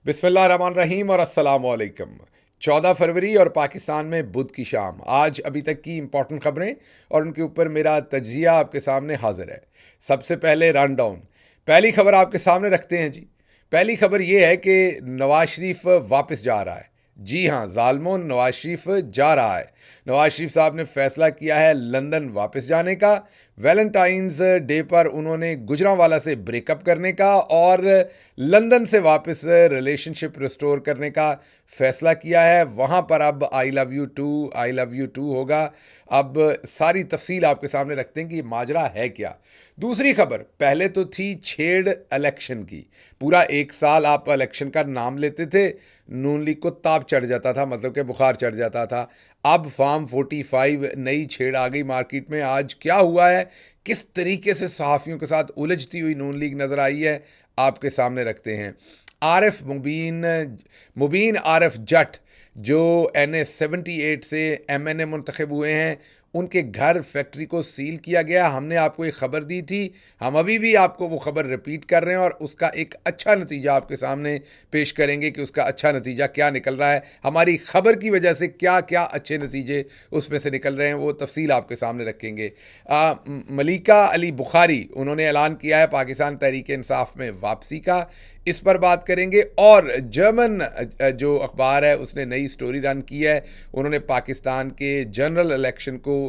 बिस्मिल्लाहिर्रहमानिर्रहीम और अस्सलाम वालेकुम। 14 फरवरी और पाकिस्तान में बुध की शाम। आज अभी तक की इंपॉर्टेंट खबरें और उनके ऊपर मेरा तज्जिया आपके सामने हाजिर है। सबसे पहले रन डाउन। पहली खबर आपके सामने रखते हैं जी। पहली खबर यह है कि नवाज शरीफ वापस जा रहा है। जी हाँ जालमोन, नवाज शरीफ जा रहा है। नवाज शरीफ साहब ने फैसला किया है लंदन वापस जाने का। वैलेंटाइंस डे पर उन्होंने गुजरांवाला से ब्रेकअप करने का और लंदन से वापस रिलेशनशिप रिस्टोर करने का फैसला किया है। वहाँ पर अब आई लव यू टू होगा। अब सारी तफसील आपके सामने रखते हैं कि ये माजरा है क्या। दूसरी खबर पहले तो थी छेड़ इलेक्शन की। पूरा एक साल आप इलेक्शन का नाम लेते थे, नून लीग को ताप चढ़ जाता था, मतलब कि बुखार चढ़ जाता था। अब फार्म 45 नई छेड़ आ गई मार्केट में। आज क्या हुआ है, किस तरीके से सहाफ़ियों के साथ उलझती हुई नून लीग नज़र आई है, आपके सामने रखते हैं। आरिफ मुबीन मुबीन आरिफ जट जो NA-78 से MNA मुंतखब हुए हैं, उनके घर फैक्ट्री को सील किया गया। हमने आपको एक खबर दी थी, हम अभी भी आपको वो खबर रिपीट कर रहे हैं और उसका एक अच्छा नतीजा आपके सामने पेश करेंगे कि उसका अच्छा नतीजा क्या निकल रहा है। हमारी खबर की वजह से क्या क्या अच्छे नतीजे उसमें से निकल रहे हैं, वो तफसील आपके सामने रखेंगे। मलिका अली बुखारी, उन्होंने ऐलान किया है पाकिस्तान तहरीक इंसाफ में वापसी का, इस पर बात करेंगे। और जर्मन जो अखबार है उसने नई स्टोरी रन की है। उन्होंने पाकिस्तान के जनरल इलेक्शन को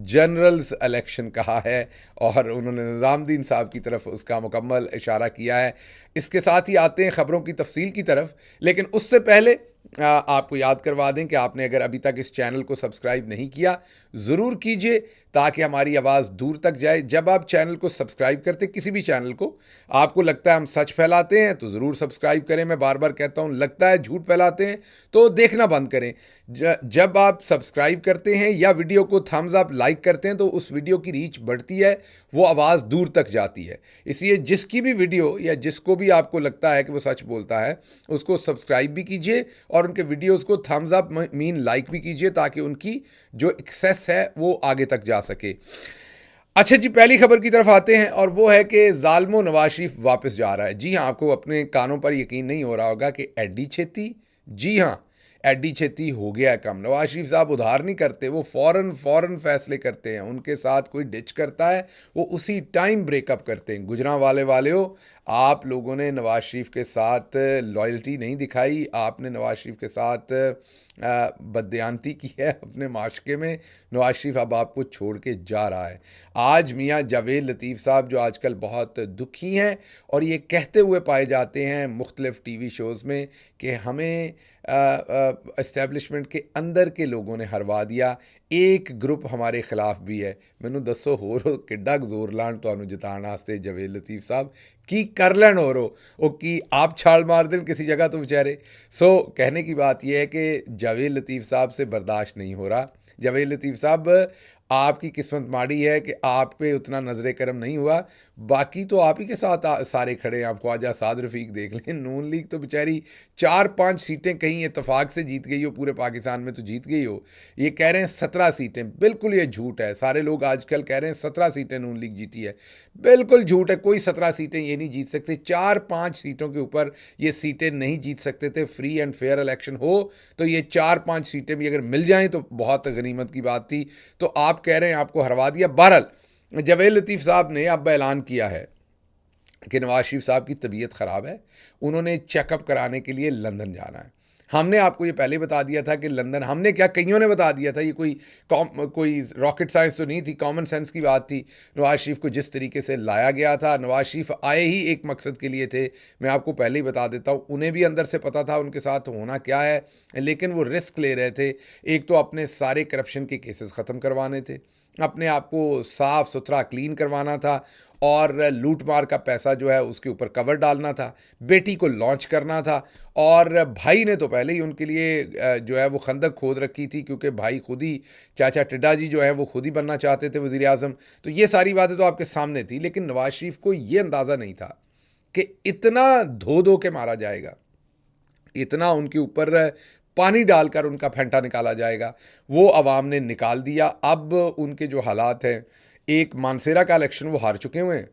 जनरल्स इलेक्शन कहा है और उन्होंने निज़ामुद्दीन साहब की तरफ उसका मुकम्मल इशारा किया है। इसके साथ ही आते हैं ख़बरों की तफसील की तरफ, लेकिन उससे पहले आपको याद करवा दें कि आपने अगर अभी तक इस चैनल को सब्सक्राइब नहीं किया, ज़रूर कीजिए ताकि हमारी आवाज़ दूर तक जाए। जब आप चैनल को सब्सक्राइब करते, किसी भी चैनल को, आपको लगता है हम सच फैलाते हैं तो ज़रूर सब्सक्राइब करें। मैं बार बार कहता हूँ, लगता है झूठ फैलाते हैं तो देखना बंद करें। जब आप सब्सक्राइब करते हैं या वीडियो को थम्स अप लाइक करते हैं तो उस वीडियो की रीच बढ़ती है, वो आवाज़ दूर तक जाती है। इसलिए जिसकी भी वीडियो या जिसको भी आपको लगता है कि वो सच बोलता है, उसको सब्सक्राइब भी कीजिए और उनके वीडियोस को थम्स अप मीन लाइक भी कीजिए ताकि उनकी जो एक्सेस है वो आगे तक जा सके। अच्छा जी, पहली खबर की तरफ आते हैं और वो है कि जालमो नवाज शरीफ वापस जा रहा है। जी हाँ, आपको अपने कानों पर यकीन नहीं हो रहा होगा कि एडी छेती, जी हाँ, एडी छेती हो गया है कम। नवाज शरीफ साहब उधार नहीं करते, वो फ़ौरन फैसले करते हैं। उनके साथ कोई डिच करता है, वो उसी टाइम ब्रेकअप करते हैं। गुजरांवाले वाले हो, आप लोगों ने नवाज शरीफ के साथ लॉयल्टी नहीं दिखाई, आपने नवाज शरीफ के साथ बददियानती की है अपने माशके में। नवाज शरीफ अब आपको छोड़ के जा रहा है। आज मियाँ जावेद लतीफ़ साहब जो आजकल बहुत दुखी हैं और ये कहते हुए पाए जाते हैं मुख्तलिफ़ TV शोज़ में कि हमें इस्टेब्लिशमेंट के अंदर के लोगों ने हरवा दिया, एक ग्रुप हमारे खिलाफ भी है। मैनू दसो हो रो किड्डा जोर लाण तुहानू जिताण वास्ते जावेद लतीफ़ साहब की कर लैन हो रो वो की आप छाल मार दें किसी जगह तो बेचारे। सो कहने की बात यह है कि जावेद लतीफ़ साहब से बर्दाश्त नहीं हो रहा। जावेद लतीफ़ साहब, आपकी किस्मत माड़ी है कि आप पे उतना नजर करम नहीं हुआ, बाकी तो आप ही के साथ सारे खड़े हैं। आप ख्वाजा साद रफ़ीक देख लें, नून लीग तो बेचारी 4-5 सीटें कहीं इतफाक से जीत गई हो, पूरे पाकिस्तान में तो जीत गई हो। ये कह रहे हैं 17 सीटें, बिल्कुल ये झूठ है। सारे लोग आजकल कह रहे हैं 17 सीटें नून लीग जीती है, बिल्कुल झूठ है। कोई 17 सीटें ये नहीं जीत सकते। 4-5 सीटों के ऊपर ये सीटें नहीं जीत सकते थे। फ्री एंड फेयर इलेक्शन हो तो ये 4-5 सीटें भी अगर मिल जाएं तो बहुत गनीमत की बात थी। तो आप कह रहे हैं आपको हरवा दिया। बहरहाल जावेद लतीफ़ साहब ने अब ऐलान किया है कि नवाज शरीफ साहब की तबीयत ख़राब है, उन्होंने चेकअप कराने के लिए लंदन जाना है। हमने आपको ये पहले बता दिया था कि लंदन, हमने क्या, कईयों ने बता दिया था, ये कोई रॉकेट साइंस तो नहीं थी, कॉमन सेंस की बात थी। नवाज शरीफ को जिस तरीके से लाया गया था, नवाज शरीफ आए ही एक मकसद के लिए थे। मैं आपको पहले ही बता देता हूँ, उन्हें भी अंदर से पता था उनके साथ होना क्या है, लेकिन वो रिस्क ले रहे थे। एक तो अपने सारे करप्शन के केसेस ख़त्म करवाने थे, अपने आप को साफ़ सुथरा क्लीन करवाना था और लूट मार का पैसा जो है उसके ऊपर कवर डालना था, बेटी को लॉन्च करना था। और भाई ने तो पहले ही उनके लिए जो है वो खंदक खोद रखी थी, क्योंकि भाई खुद ही, चाचा टिड्डा जी जो है वो खुद ही बनना चाहते थे वज़ीर आज़म। तो ये सारी बातें तो आपके सामने थी, लेकिन नवाज शरीफ को ये अंदाज़ा नहीं था कि इतना धो धो के मारा जाएगा, इतना उनके ऊपर पानी डालकर उनका फेंटा निकाला जाएगा। वो अवाम ने निकाल दिया। अब उनके जो हालात हैं, एक मानसेरा का इलेक्शन वो हार चुके हुए हैं,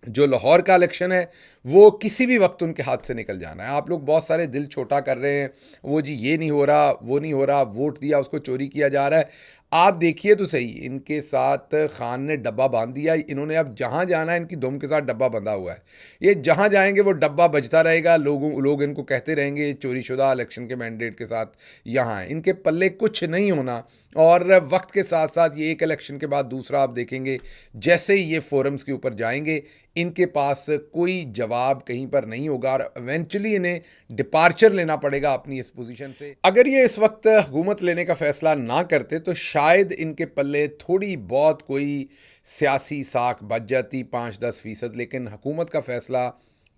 जो लाहौर का इलेक्शन है वो किसी भी वक्त उनके हाथ से निकल जाना है। आप लोग बहुत सारे दिल छोटा कर रहे हैं, वो जी ये नहीं हो रहा, वो नहीं हो रहा, वोट दिया उसको चोरी किया जा रहा है। आप देखिए तो सही, इनके साथ खान ने डब्बा बांध दिया। इन्होंने अब जहाँ जाना है इनकी दुम के साथ डब्बा बंधा हुआ है। ये जहाँ जाएंगे वो डब्बा बजता रहेगा, लोग इनको कहते रहेंगे ये चोरीशुदा इलेक्शन के मैंडेट के साथ यहाँ है। इनके पल्ले कुछ नहीं होना। और वक्त के साथ साथ ये एक इलेक्शन के बाद दूसरा आप देखेंगे, जैसे ही ये फोरम्स के ऊपर जाएंगे इनके पास कोई जवाब कहीं पर नहीं होगा और इवेंचुअली इन्हें डिपार्चर लेना पड़ेगा अपनी इस पोजीशन से। अगर ये इस वक्त हुकूमत लेने का फैसला ना करते तो शायद इनके पल्ले थोड़ी बहुत कोई सियासी साख बच जाती, 5-10%। लेकिन हुकूमत का फैसला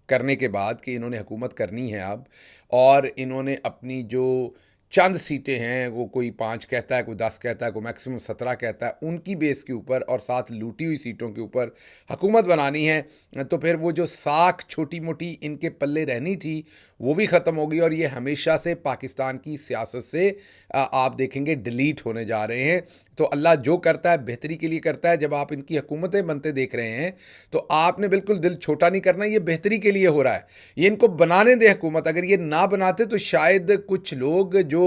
करने के बाद कि इन्होंने हुकूमत करनी है अब, और इन्होंने अपनी जो चंद सीटें हैं, वो कोई 5 कहता है, कोई 10 कहता है, कोई मैक्सिमम 17 कहता है, उनकी बेस के ऊपर और साथ लूटी हुई सीटों के ऊपर हुकूमत बनानी है, तो फिर वो जो साख छोटी मोटी इनके पल्ले रहनी थी वो भी ख़त्म होगी। और ये हमेशा से पाकिस्तान की सियासत से आप देखेंगे डिलीट होने जा रहे हैं। तो अल्लाह जो करता है बेहतरी के लिए करता है। जब आप इनकी हुकूमतें बनते देख रहे हैं तो आपने बिल्कुल दिल छोटा नहीं करना, ये बेहतरी के लिए हो रहा है। ये इनको बनाने दे हुकूमत। अगर ये ना बनाते तो शायद कुछ लोग जो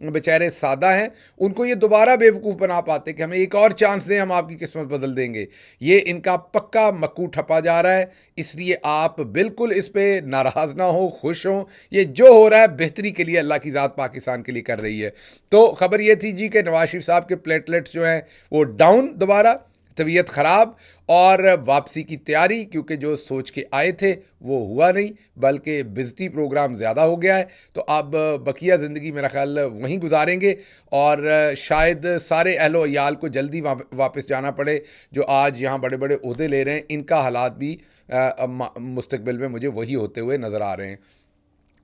बेचारे सादा हैं उनको ये दोबारा बेवकूफ़ बना पाते कि हमें एक और चांस दें, हम आपकी किस्मत बदल देंगे। ये इनका पक्का मक्कू ठपा जा रहा है। इसलिए आप बिल्कुल इस पर नाराज़ ना हो, खुश हों। ये जो हो रहा है बेहतरी के लिए अल्लाह की ज़ात पाकिस्तान के लिए कर रही है। तो ख़बर ये थी जी कि नवाज शरीफ साहब के प्लेटलेट्स जो हैं वो डाउन, दोबारा तबीयत ख़राब और वापसी की तैयारी, क्योंकि जो सोच के आए थे वो हुआ नहीं, बल्कि बिजती प्रोग्राम ज़्यादा हो गया है। तो अब बकिया ज़िंदगी मेरा ख्याल वहीं गुजारेंगे और शायद सारे अहलो अयाल को जल्दी वापस जाना पड़े जो आज यहाँ बड़े बड़े ओहदे ले रहे हैं। इनका हालात भी मुस्तकबिल में मुझे वही होते हुए नज़र आ रहे हैं।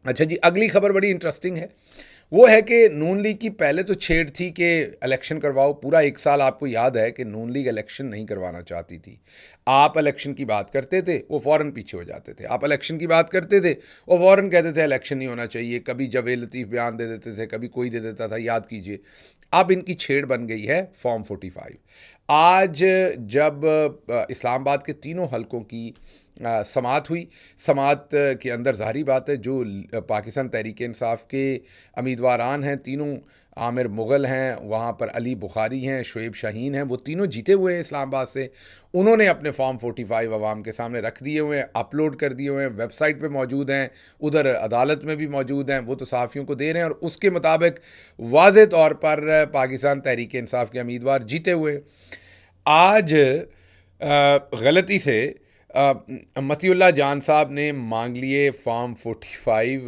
अच्छा जी, अगली खबर बड़ी इंटरेस्टिंग है। वो है कि नून लीग की पहले तो छेड़ थी कि इलेक्शन करवाओ। पूरा 1 साल आपको याद है कि नून लीग इलेक्शन नहीं करवाना चाहती थी। आप इलेक्शन की बात करते थे वो फ़ौरन पीछे हो जाते थे। आप इलेक्शन की बात करते थे वो फ़ौरन कहते थे इलेक्शन नहीं होना चाहिए। कभी जावेद लतीफ़ बयान दे देते थे, कभी कोई दे देता था, याद कीजिए। अब इनकी छेड़ बन गई है फॉर्म 45। आज जब इस्लामाबाद के तीनों हलकों की समात हुई, समात के अंदर ज़ाहिरी बात है जो पाकिस्तान तहरीक इंसाफ के उम्मीदवारान हैं, तीनों आमिर मुग़ल हैं, वहाँ पर अली बुखारी हैं, शुएब शाहीन हैं, वो तीनों जीते हुए हैं इस्लामाबाद से। उन्होंने अपने फॉर्म 45 अवाम के सामने रख दिए हुए हैं, अपलोड कर दिए हुए हैं, वेबसाइट पे मौजूद हैं, उधर अदालत में भी मौजूद हैं। वो तो सहाफ़ियों को दे रहे हैं और उसके मुताबिक वाज़े तौर पर पाकिस्तान तहरीक इंसाफ के उम्मीदवार जीते हुए। आज गलती से मतीउल्लाह जान साहब ने मांग लिए फॉर्म 45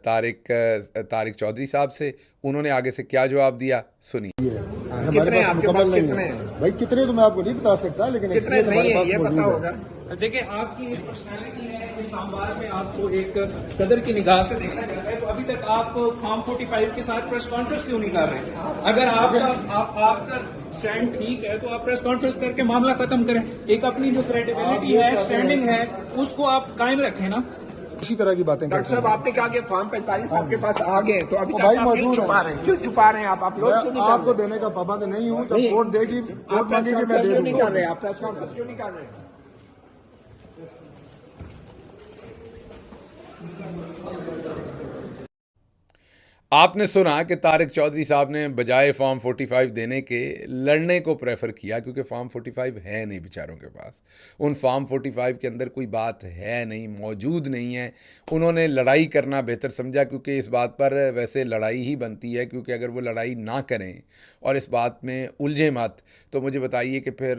तारिक चौधरी साहब से। उन्होंने आगे से क्या जवाब दिया सुनिए। कितने आपके पास कितने हैं भाई? कितने तो मैं आपको नहीं बता सकता, लेकिन कितने नहीं है ये मौजूद पता है। होगा। देखिए, आपकी एक पर्सनैलिटी है, इस्लामाबाद में आपको एक कदर की निगाह से देखा जाता है। तो अभी तक आप फॉर्म 45 के साथ प्रेस कॉन्फ्रेंस क्यों नहीं कर रहे? अगर आपका स्टैंड ठीक है तो आप प्रेस कॉन्फ्रेंस करके मामला खत्म करें। एक अपनी जो क्रेडिबिलिटी है, स्टैंडिंग है, उसको आप कायम रखें ना। इसी तरह की बातें डॉक्टर साहब, आपने कहा कि फॉर्म 45 आपके पास आ गए, तो अभी तक भाई आप क्यों मौजूद छुपा रहे हैं? क्यों छुपा रहे हैं आप? अपलोड क्यों नहीं कर आपको रहे? देने का पाबंद नहीं हूँ। जब नहीं, कोर्ट देगी, आप कोर्ट प्रेस मांगेगी, मैं कॉन्फ्रेंस दे क्यों नहीं दूंगा। कर रहे? आप प्रेस कॉन्फ्रेंस क्यों नहीं कर रहे? आपने सुना कि तारिक चौधरी साहब ने बजाय फॉर्म 45 देने के लड़ने को प्रेफर किया, क्योंकि फॉर्म 45 है नहीं बेचारों के पास। उन फॉर्म 45 के अंदर कोई बात है नहीं, मौजूद नहीं है। उन्होंने लड़ाई करना बेहतर समझा, क्योंकि इस बात पर वैसे लड़ाई ही बनती है। क्योंकि अगर वो लड़ाई ना करें और इस बात में उलझे मत, तो मुझे बताइए कि फिर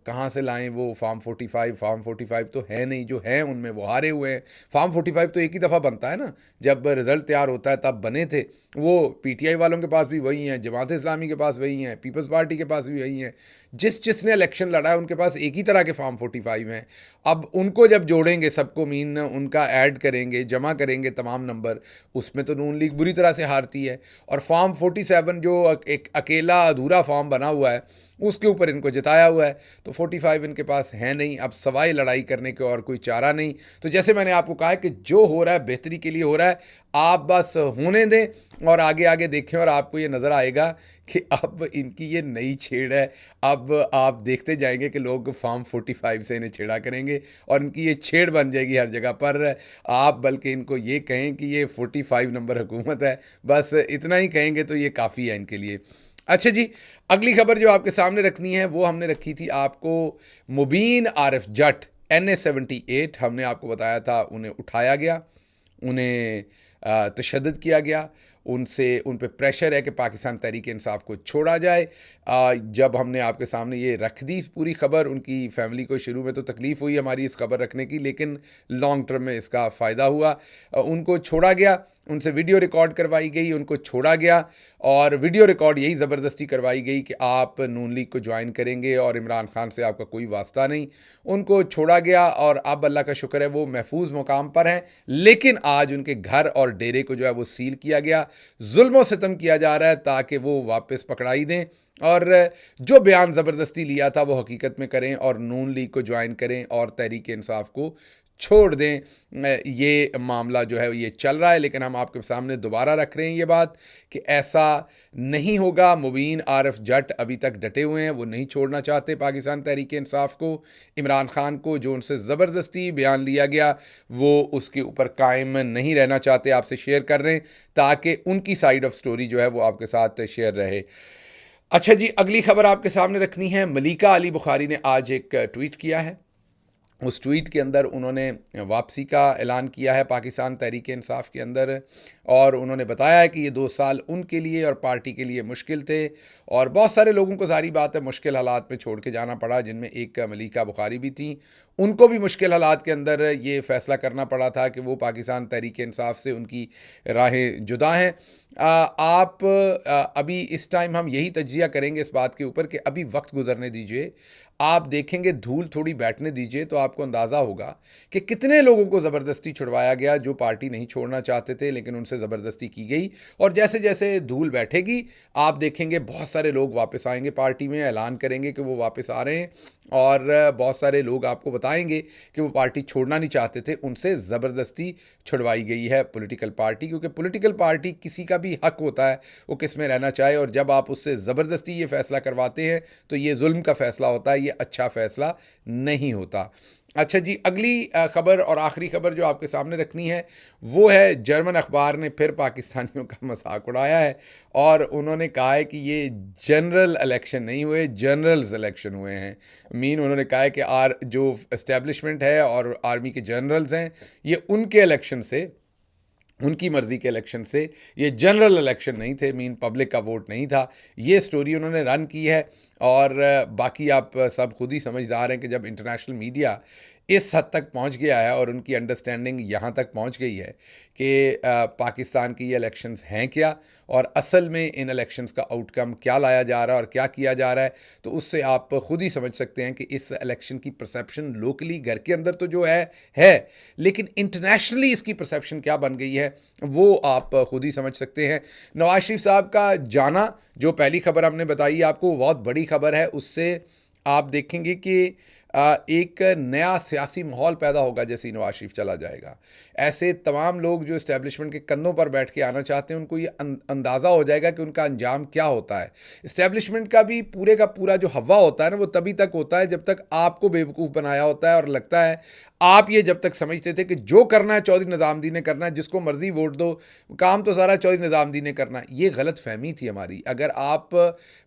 कहाँ से लाएं वो फॉर्म 45? फॉर्म 45 तो है नहीं, जो है उनमें वो हारे हुए हैं। फॉर्म 45 तो एक ही दफ़ा बनता है ना, जब रिज़ल्ट तैयार होता है तब बने थे। वो पीटीआई वालों के पास भी वही हैं, जमात इस्लामी के पास वही हैं, पीपल्स पार्टी के पास भी वही हैं। जिसने इलेक्शन लड़ा है उनके पास एक ही तरह के फॉर्म 45 हैं। अब उनको जब जोड़ेंगे, सबको मीन उनका ऐड करेंगे, जमा करेंगे तमाम नंबर, उसमें तो नून लीग बुरी तरह से हारती है। और फॉर्म 47 जो एक अकेला अधूरा फॉर्म बना हुआ है, उसके ऊपर इनको जिताया हुआ है। तो 45 इनके पास है नहीं। अब सवाई लड़ाई करने के और कोई चारा नहीं। तो जैसे मैंने आपको कहा है कि जो हो रहा है बेहतरी के लिए हो रहा है, आप बस होने दें और आगे आगे देखें और आपको ये नज़र आएगा कि अब इनकी ये नई छेड़ है। अब आप देखते जाएंगे कि लोग फॉर्म 45 से इन्हें छेड़ा करेंगे और इनकी ये छेड़ बन जाएगी हर जगह पर। आप बल्कि इनको ये कहें कि ये 45 नंबर हुकूमत है, बस इतना ही कहेंगे तो ये काफ़ी है इनके लिए। अच्छा जी, अगली खबर जो आपके सामने रखनी है वो हमने रखी थी आपको मुबीन आरिफ जट NA-78, हमने आपको बताया था उन्हें उठाया गया, उन्हें तशद्दुद किया गया, उन पे प्रेशर है कि पाकिस्तान तहरीक इंसाफ को छोड़ा जाए। जब हमने आपके सामने ये रख दी पूरी खबर, उनकी फैमिली को शुरू में तो तकलीफ़ हुई हमारी इस खबर रखने की, लेकिन लॉन्ग टर्म में इसका फ़ायदा हुआ। उनको छोड़ा गया, उनसे वीडियो रिकॉर्ड करवाई गई, उनको छोड़ा गया और वीडियो रिकॉर्ड यही ज़बरदस्ती करवाई गई कि आप नून लीग को ज्वाइन करेंगे और इमरान खान से आपका कोई वास्ता नहीं। उनको छोड़ा गया और अब अल्लाह का शुक्र है वो महफूज मुकाम पर हैं, लेकिन आज उनके घर और डेरे को जो है वो सील किया गया, जुल्म सितम किया जा रहा है ताकि वो वापस पकड़ाई दें और जो बयान ज़बरदस्ती लिया था वो हकीकत में करें और नून लीग को ज्वाइन करें और तहरीक इंसाफ को छोड़ दें। ये मामला जो है ये चल रहा है, लेकिन हम आपके सामने दोबारा रख रहे हैं ये बात कि ऐसा नहीं होगा। मुबीन आरिफ जट अभी तक डटे हुए हैं, वो नहीं छोड़ना चाहते पाकिस्तान तहरीक इंसाफ को। इमरान खान को जो उनसे ज़बरदस्ती बयान लिया गया वो उसके ऊपर कायम नहीं रहना चाहते, आपसे शेयर कर रहे हैं ताकि उनकी साइड ऑफ स्टोरी जो है वो आपके साथ शेयर रहे। अच्छा जी, अगली खबर आपके सामने रखनी है। मलिका अली बुखारी ने आज एक ट्वीट किया है। उस ट्वीट के अंदर उन्होंने वापसी का ऐलान किया है पाकिस्तान तहरीक इंसाफ के अंदर और उन्होंने बताया है कि ये 2 साल उनके लिए और पार्टी के लिए मुश्किल थे और बहुत सारे लोगों को सारी बात है मुश्किल हालात में छोड़ के जाना पड़ा, जिनमें एक मलिका बुखारी भी थी। उनको भी मुश्किल हालात के अंदर ये फ़ैसला करना पड़ा था कि वो पाकिस्तान तहरीक इंसाफ से उनकी राहें जुदा हैं। आप अभी इस टाइम हम यही तज्जिया करेंगे इस बात के ऊपर कि अभी वक्त गुजरने दीजिए, आप देखेंगे धूल थोड़ी बैठने दीजिए तो आपको अंदाज़ा होगा कि कितने लोगों को ज़बरदस्ती छुड़वाया गया जो पार्टी नहीं छोड़ना चाहते थे, लेकिन उनसे ज़बरदस्ती की गई। और जैसे जैसे धूल बैठेगी आप देखेंगे बहुत सारे लोग वापस आएंगे पार्टी में, ऐलान करेंगे कि वो वापस आ रहे हैं और बहुत सारे लोग आपको बताएंगे कि वो पार्टी छोड़ना नहीं चाहते थे, उनसे ज़बरदस्ती छुड़वाई गई है पॉलिटिकल पार्टी, क्योंकि पॉलिटिकल पार्टी किसी का भी हक होता है वो किस में रहना चाहे, और जब आप उससे ज़बरदस्ती ये फ़ैसला करवाते हैं तो ये जुल्म का फ़ैसला होता है, ये अच्छा फ़ैसला नहीं होता। अच्छा जी, अगली खबर और आखिरी खबर जो आपके सामने रखनी है वो है जर्मन अखबार ने फिर पाकिस्तानियों का मजाक उड़ाया है और उन्होंने कहा है कि ये जनरल इलेक्शन नहीं हुए, जनरल्स इलेक्शन हुए हैं। उन्होंने कहा है कि जो इस्टेब्लिशमेंट है और आर्मी के जनरल्स हैं ये उनके इलेक्शन से, उनकी मर्ज़ी के इलेक्शन से, ये जनरल इलेक्शन नहीं थे, पब्लिक का वोट नहीं था। ये स्टोरी उन्होंने रन की है और बाकी आप सब खुद ही समझदार हैं कि जब इंटरनेशनल मीडिया इस हद तक पहुंच गया है और उनकी अंडरस्टैंडिंग यहाँ तक पहुंच गई है कि पाकिस्तान की ये इलेक्शंस हैं क्या और असल में इन इलेक्शंस का आउटकम क्या लाया जा रहा है और क्या किया जा रहा है, तो उससे आप खुद ही समझ सकते हैं कि इस इलेक्शन की परसेप्शन लोकली घर के अंदर तो जो है, लेकिन इंटरनेशनली इसकी परसेप्शन क्या बन गई है वो आप खुद ही समझ सकते हैं। नवाज शरीफ साहब का जाना, जो पहली खबर हमने बताई आपको, बहुत बड़ी खबर है। उससे आप देखेंगे कि एक नया सियासी माहौल पैदा होगा जैसे ही नवाज शरीफ चला जाएगा। ऐसे तमाम लोग जो इस्टेब्लिशमेंट के कंधों पर बैठ के आना चाहते हैं उनको ये अंदाज़ा हो जाएगा कि उनका अंजाम क्या होता है। इस्टेब्लिशमेंट का भी पूरे का पूरा जो हवा होता है ना वो तभी तक होता है जब तक आपको बेवकूफ़ बनाया होता है और लगता है आप ये जब तक समझते थे कि जो करना है चौधरी निज़ामुद्दीन ने करना है, जिसको मर्ज़ी वोट दो, काम तो सारा चौधरी निज़ामुद्दीन ने करना है। ये गलत फहमी थी हमारी। अगर आप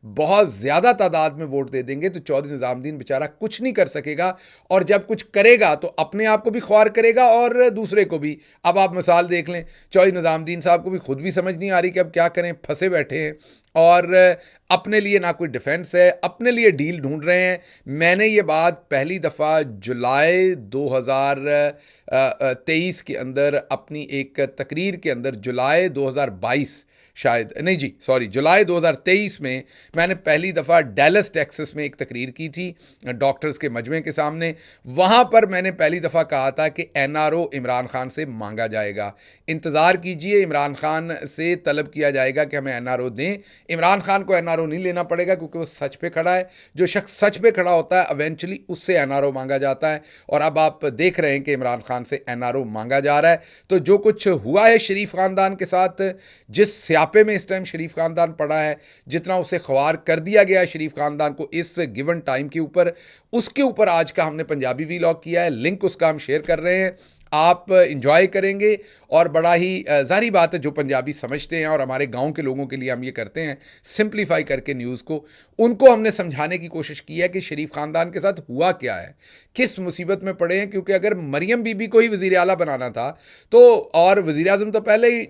बहुत ज़्यादा तादाद में वोट दे देंगे तो चौधरी निज़ामुद्दीन बेचारा कुछ नहीं कर सकेगा और जब कुछ करेगा तो अपने आप को भी ख्वार करेगा और दूसरे को भी। अब आप मिसाल देख लें, चौधरी निज़ामुद्दीन साहब को भी खुद भी समझ नहीं आ रही कि अब क्या करें, फंसे बैठे हैं और अपने लिए ना कोई डिफेंस है, अपने लिए डील ढूंढ रहे हैं। मैंने ये बात पहली दफ़ा जुलाई 2023 के अंदर अपनी एक तकरीर के अंदर, जुलाई 2022 शायद नहीं जी सॉरी जुलाई 2023 में मैंने पहली दफ़ा डैलस टेक्सास में एक तकरीर की थी डॉक्टर्स के मजमे के सामने। वहाँ पर मैंने पहली दफ़ा कहा था कि NRO इमरान खान से मांगा जाएगा, इंतज़ार कीजिए, इमरान खान से तलब किया जाएगा कि हमें NRO दें। इमरान खान को NRO नहीं लेना पड़ेगा क्योंकि वो सच पे खड़ा है। जो शख्स सच पे खड़ा होता है इवेंचुअली उससे NRO मांगा जाता है और अब आप देख रहे हैं कि इमरान खान से NRO मांगा जा रहा है। तो जो कुछ हुआ है शरीफ ख़ानदान के साथ, जिस बुढ़ापे में इस टाइम शरीफ खानदान पड़ा है, जितना उसे ख्वार कर दिया गया है शरीफ खानदान को इस गिवन टाइम के ऊपर, उसके ऊपर आज का हमने पंजाबी वीलॉग किया है। लिंक उसका हम शेयर कर रहे हैं, आप इंजॉय करेंगे। और बड़ा ही ज़ाहिर बात है, जो पंजाबी समझते हैं और हमारे गांव के लोगों के लिए हम ये करते हैं सिंप्लीफाई करके न्यूज़ को, उनको हमने समझाने की कोशिश की है कि शरीफ ख़ानदान के साथ हुआ क्या है, किस मुसीबत में पड़े हैं। क्योंकि अगर मरियम बीबी को ही वज़ीर आला बनाना था तो, और वज़ीर आज़म तो पहले ही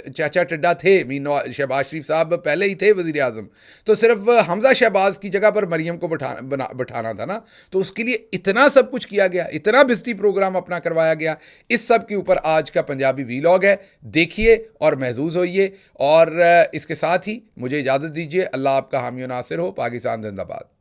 चाचा टिड्डा थे, मीन शहबाज शरीफ साहब पहले ही थे वज़ीर आज़म, तो सिर्फ हमज़ा शहबाज की जगह पर मरियम को बैठाना था ना। तो उसके लिए इतना सब कुछ किया गया, इतना बिस्ती प्रोग्राम अपना करवाया गया। इस सब के ऊपर आज का पंजाबी वीलॉग है, देखिए और महजूज होइए। और इसके साथ ही मुझे इजाज़त दीजिए। अल्लाह आपका हामी और नासिर हो। पाकिस्तान जिंदाबाद।